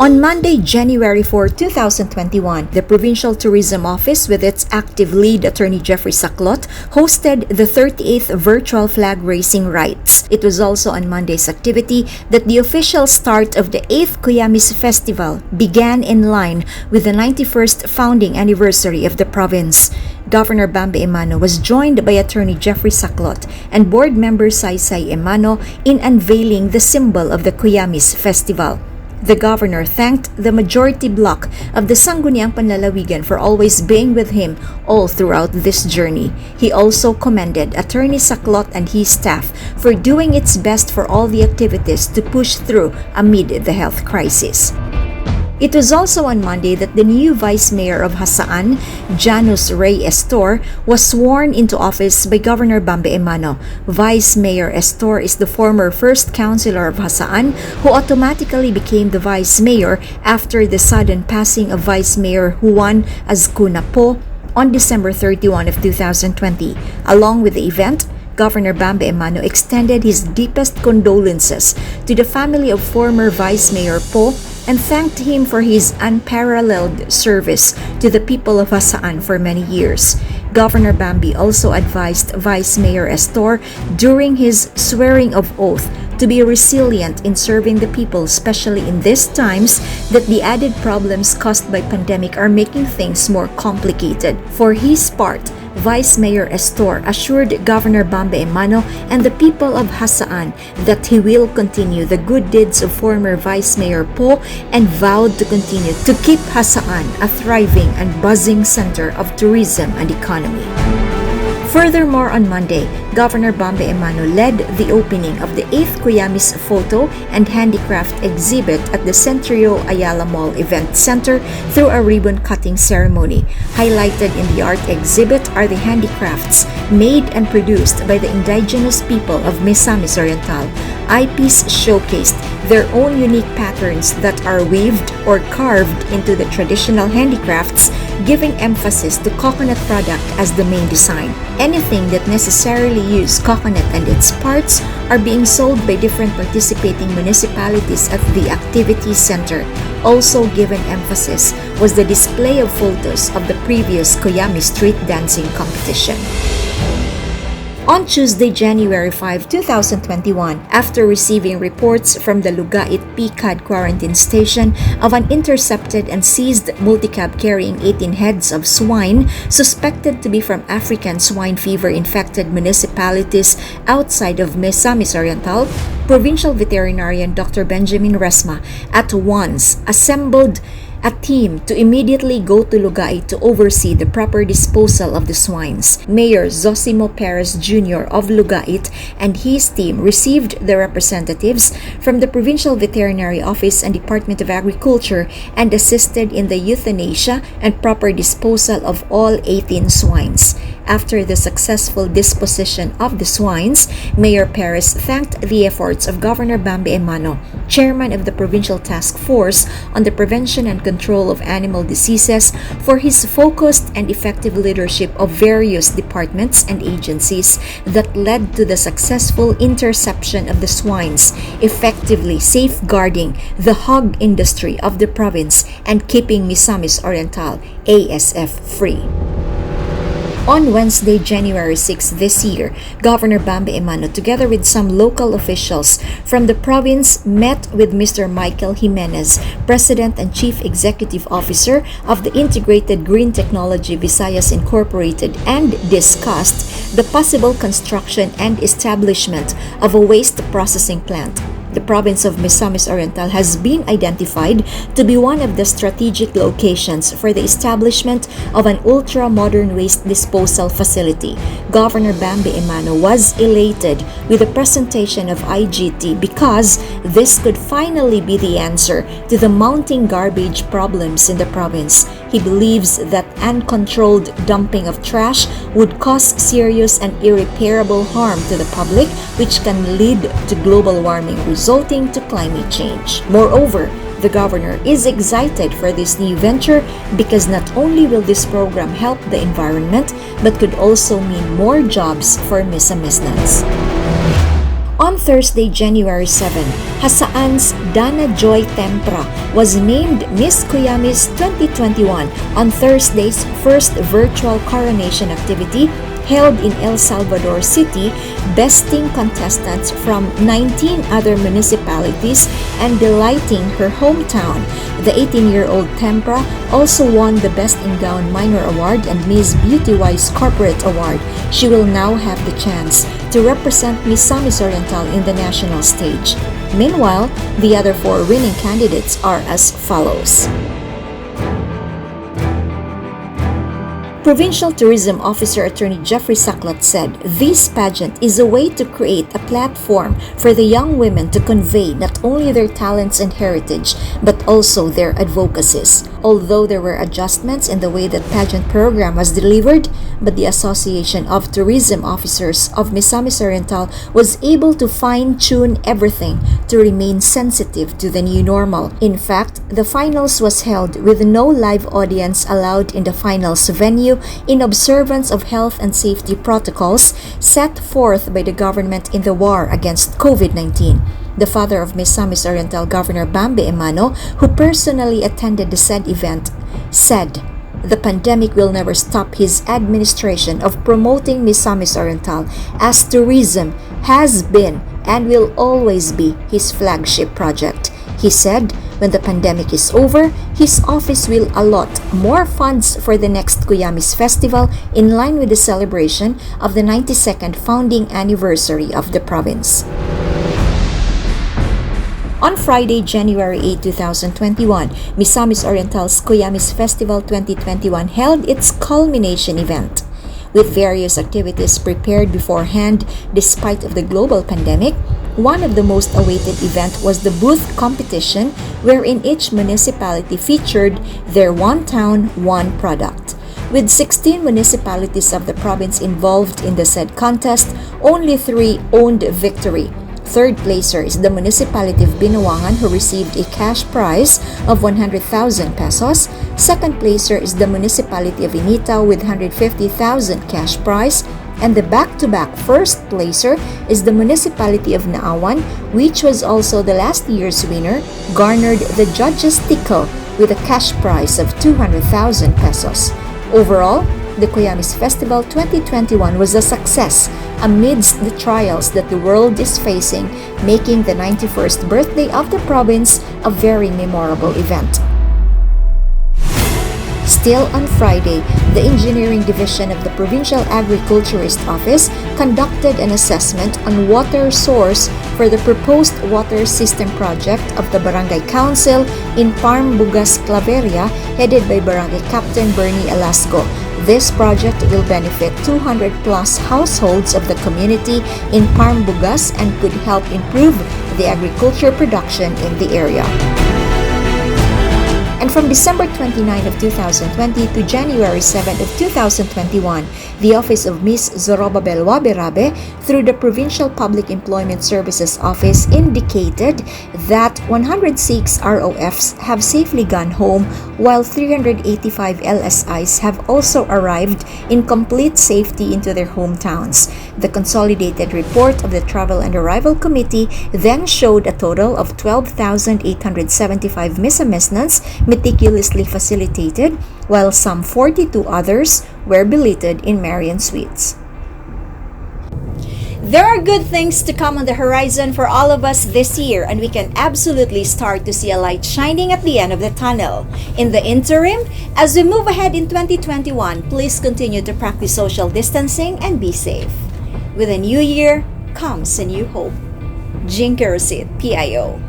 On Monday, January 4, 2021, the Provincial Tourism Office, with its active lead Attorney Jeffrey Saclot, hosted the 38th Virtual Flag Raising Rites. It was also on Monday's activity that the official start of the 8th Cuyamis Festival began in line with the 91st founding anniversary of the province. Governor Bambi Emano was joined by Attorney Jeffrey Saclot and board member Saysay Emano in unveiling the symbol of the Cuyamis Festival. The governor thanked the majority bloc of the Sangguniang Panlalawigan for always being with him all throughout this journey. He also commended Attorney Saclot and his staff for doing its best for all the activities to push through amid the health crisis. It was also on Monday that the new Vice Mayor of Hasaan, Janus Ray Estor, was sworn into office by Governor Bambi Emano. Vice Mayor Estor is the former first councilor of Hasaan who automatically became the Vice Mayor after the sudden passing of Vice Mayor Juan Azcuna Po on December 31 of 2020. Along with the event, Governor Bambi Emano extended his deepest condolences to the family of former Vice Mayor Po and thanked him for his unparalleled service to the people of Hasaan for many years. Governor Bambi also advised Vice Mayor Estor during his swearing of oath to be resilient in serving the people, especially in these times that the added problems caused by pandemic are making things more complicated. For his part, Vice Mayor Estor assured Governor Bambi Emano and the people of Hasaan that he will continue the good deeds of former Vice Mayor Po and vowed to continue to keep Hasaan a thriving and buzzing center of tourism and economy. Furthermore, on Monday, Governor Bambi Emano led the opening of the 8th Cuyamis Photo and Handicraft exhibit at the Centrio Ayala Mall Event Center through a ribbon-cutting ceremony. Highlighted in the art exhibit are the handicrafts made and produced by the indigenous people of Misamis Oriental. Eyepieces showcased their own unique patterns that are weaved or carved into the traditional handicrafts, giving emphasis to coconut product as the main design. Anything that necessarily use coconut and its parts are being sold by different participating municipalities at the activity center. Also given emphasis was the display of photos of the previous Cuyami street dancing competition. On Tuesday, January 5, 2021, after receiving reports from the Lugait PCAD quarantine station of an intercepted and seized multicab carrying 18 heads of swine suspected to be from African swine fever infected municipalities outside of Misamis Oriental, Provincial Veterinarian Dr. Benjamin Resma at once assembled a team to immediately go to Lugait to oversee the proper disposal of the swines. Mayor Zosimo Perez Jr. of Lugait and his team received the representatives from the Provincial Veterinary Office and Department of Agriculture and assisted in the euthanasia and proper disposal of all 18 swines. After the successful disposition of the swines, Mayor Perez thanked the efforts of Governor Bambi Emano, chairman of the Provincial Task Force on the Prevention and Control of Animal Diseases, for his focused and effective leadership of various departments and agencies that led to the successful interception of the swines, effectively safeguarding the hog industry of the province and keeping Misamis Oriental ASF free. On Wednesday, January 6 this year, Governor Bambi Emano, together with some local officials from the province, met with Mr. Michael Jimenez, President and Chief Executive Officer of the Integrated Green Technology Visayas Incorporated and discussed the possible construction and establishment of a waste processing plant. The province of Misamis Oriental has been identified to be one of the strategic locations for the establishment of an ultra-modern waste disposal facility. Governor Bambi Emano was elated with the presentation of IGT because this could finally be the answer to the mounting garbage problems in the province. He believes that uncontrolled dumping of trash would cause serious and irreparable harm to the public, which can lead to global warming resulting to climate change. Moreover, the governor is excited for this new venture because not only will this program help the environment but could also mean more jobs for Misamisnans. On Thursday, January 7, Hasaan's Dana Joy Tempra was named Miss Cuyamis 2021 on Thursday's first virtual coronation activity held in El Salvador City, besting contestants from 19 other municipalities and delighting her hometown. The 18-year-old Tempra also won the Best in Gown Minor Award and Miss Beauty-Wise Corporate Award. She will now have the chance to represent Misamis Oriental in the national stage. Meanwhile, the other 4 winning candidates are as follows. Provincial Tourism Officer Attorney Jeffrey Saclot said this pageant is a way to create a platform for the young women to convey not only their talents and heritage, but also their advocacies. Although there were adjustments in the way that pageant program was delivered, but the Association of Tourism Officers of Misamis Oriental was able to fine-tune everything to remain sensitive to the new normal. In fact, the finals was held with no live audience allowed in the finals venue in observance of health and safety protocols set forth by the government in the war against COVID-19. The father of Misamis Oriental, Governor Bambi Emano, who personally attended the said event, said the pandemic will never stop his administration of promoting Misamis Oriental, as tourism has been and will always be his flagship project. He said when the pandemic is over, his office will allot more funds for the next Cuyamis Festival in line with the celebration of the 92nd founding anniversary of the province. On Friday, January 8, 2021, Misamis Oriental's Cuyamis Festival 2021 held its culmination event. With various activities prepared beforehand despite of the global pandemic, one of the most awaited event was the booth competition, wherein each municipality featured their one town, one product. With 16 municipalities of the province involved in the said contest, only 3 owned victory. Third placer is the municipality of Binawangan, who received a cash prize of 100,000 pesos. Second placer is the municipality of Inita with 150,000 cash prize. And the back-to-back first placer is the municipality of Naawan, which was also the last year's winner, garnered the judge's tickle with a cash prize of 200,000 pesos. Overall, the Cuyamis Festival 2021 was a success amidst the trials that the world is facing, making the 91st birthday of the province a very memorable event. Still on Friday, the Engineering Division of the Provincial Agriculturist Office conducted an assessment on water source for the proposed water system project of the Barangay Council in Parmbugas, Claveria, headed by Barangay Captain Bernie Alasgo. This project will benefit 200 plus households of the community in Parmbugas and could help improve the agriculture production in the area. And from December 29 of 2020 to January 7 of 2021, the Office of Ms. Zorobabel Waberabe, through the Provincial Public Employment Services Office, indicated that 106 ROFs have safely gone home, while 385 LSIs have also arrived in complete safety into their hometowns. The consolidated report of the Travel and Arrival Committee then showed a total of 12,875 Misamisnans meticulously facilitated, while some 42 others were billeted in Marian Suites. There are good things to come on the horizon for all of us this year, and we can absolutely start to see a light shining at the end of the tunnel. In the interim, as we move ahead in 2021, please continue to practice social distancing and be safe. With a new year comes a new hope. Jinkerosit, PIO.